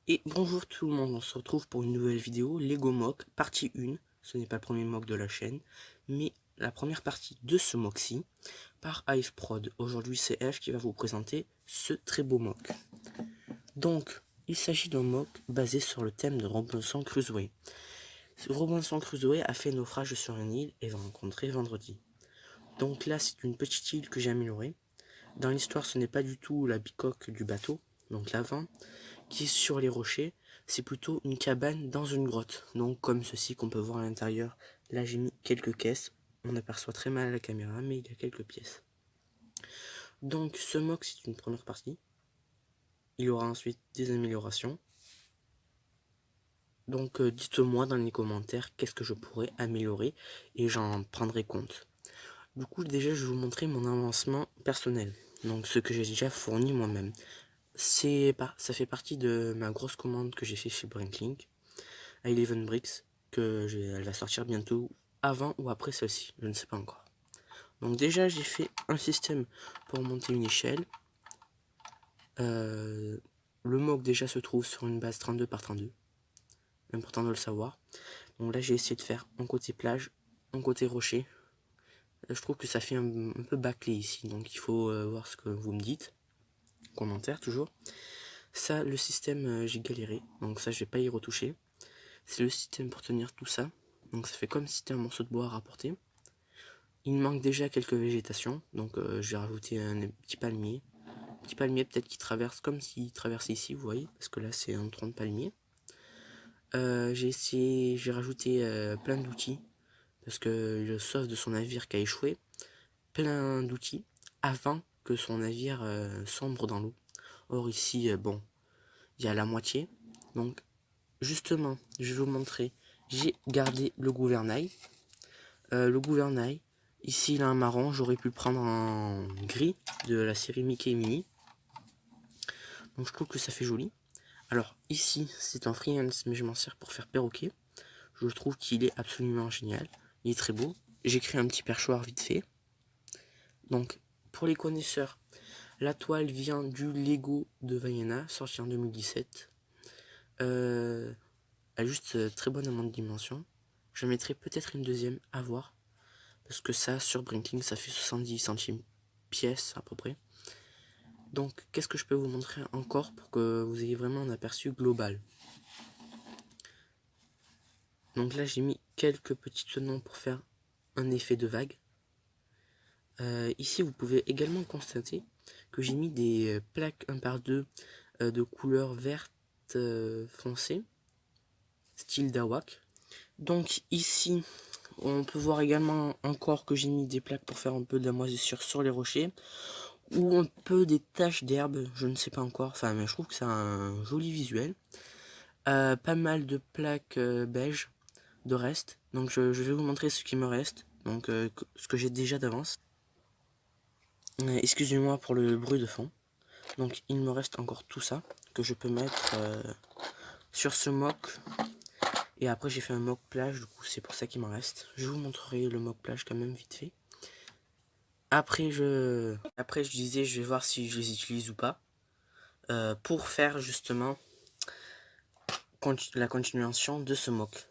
Et bonjour tout le monde, on se retrouve pour une nouvelle vidéo Lego Mock partie 1. Ce n'est pas le premier mock de la chaîne, mais la première partie de ce mock-ci par Hive Prod. Aujourd'hui c'est F qui va vous présenter ce très beau mock. Donc, il s'agit d'un mock basé sur le thème de Robinson Crusoe. Robinson Crusoe a fait naufrage sur une île et va rencontrer vendredi. Donc là c'est une petite île que j'ai améliorée. Dans l'histoire ce n'est pas du tout la bicoque du bateau, donc l'avant, qui est sur les rochers, c'est plutôt une cabane dans une grotte. Donc comme ceci qu'on peut voir à l'intérieur. Là j'ai mis quelques caisses. On aperçoit très mal à la caméra, mais il y a quelques pièces. Donc ce mock c'est une première partie. Il y aura ensuite des améliorations. Donc dites-moi dans les commentaires qu'est-ce que je pourrais améliorer et j'en prendrai compte. Du coup déjà je vais vous montrer mon avancement personnel. Donc ce que j'ai déjà fourni moi-même. Ça fait partie de ma grosse commande que j'ai fait chez Brinklink à 11 Bricks, elle va sortir bientôt, avant ou après celle-ci, je ne sais pas encore. Donc déjà j'ai fait un système pour monter une échelle. Le mock déjà se trouve sur une base 32 par 32, important de le savoir. Donc là j'ai essayé de faire un côté plage, un côté rocher. Je trouve que ça fait un peu bâclé ici, donc il faut voir ce que vous me dites. Commentaire toujours. Ça, le système, j'ai galéré, donc ça je vais pas y retoucher. C'est le système pour tenir tout ça. Donc ça fait comme si c'était un morceau de bois à rapporter. Il manque déjà quelques végétations, donc je vais rajouter un petit palmier. Petit palmier peut-être qui traverse comme s'il traversait ici, vous voyez, parce que là c'est un tronc de palmier. J'ai rajouté plein d'outils, parce que le sauve de son navire qui a échoué, plein d'outils, avant que son navire sombre dans l'eau. Or ici, bon, il y a la moitié, donc justement, je vais vous montrer, j'ai gardé le gouvernail. Ici il a un marron, j'aurais pu le prendre en gris de la série Mickey et Minnie. Donc je trouve que ça fait joli. Alors ici c'est un freelance mais je m'en sers pour faire perroquet. Je trouve qu'il est absolument génial. Il est très beau. J'ai créé un petit perchoir vite fait. Donc pour les connaisseurs, la toile vient du Lego de Vaiana, sorti en 2017. Elle a juste très bonne amende de dimension. Je mettrai peut-être une deuxième à voir. Parce que ça, sur Brinking, ça fait 70 centimes pièce à peu près. Donc, qu'est-ce que je peux vous montrer encore pour que vous ayez vraiment un aperçu global. Donc là, j'ai mis quelques petits tenons pour faire un effet de vague. Ici, vous pouvez également constater que j'ai mis des plaques 1 par 2 de couleur verte foncée, style Dawak. Donc ici, on peut voir également encore que j'ai mis des plaques pour faire un peu de la moisissure sur les rochers. Ou un peu des taches d'herbe, je ne sais pas encore, enfin mais je trouve que c'est un joli visuel. Pas mal de plaques beige de reste, donc je vais vous montrer ce qui me reste, donc ce que j'ai déjà d'avance. Excusez-moi pour le bruit de fond. Donc il me reste encore tout ça que je peux mettre sur ce mock. Et après j'ai fait un mock plage, du coup c'est pour ça qu'il m'en reste. Je vous montrerai le mock plage quand même vite fait. Après je disais je vais voir si je les utilise ou pas. Pour faire justement la continuation de ce mock.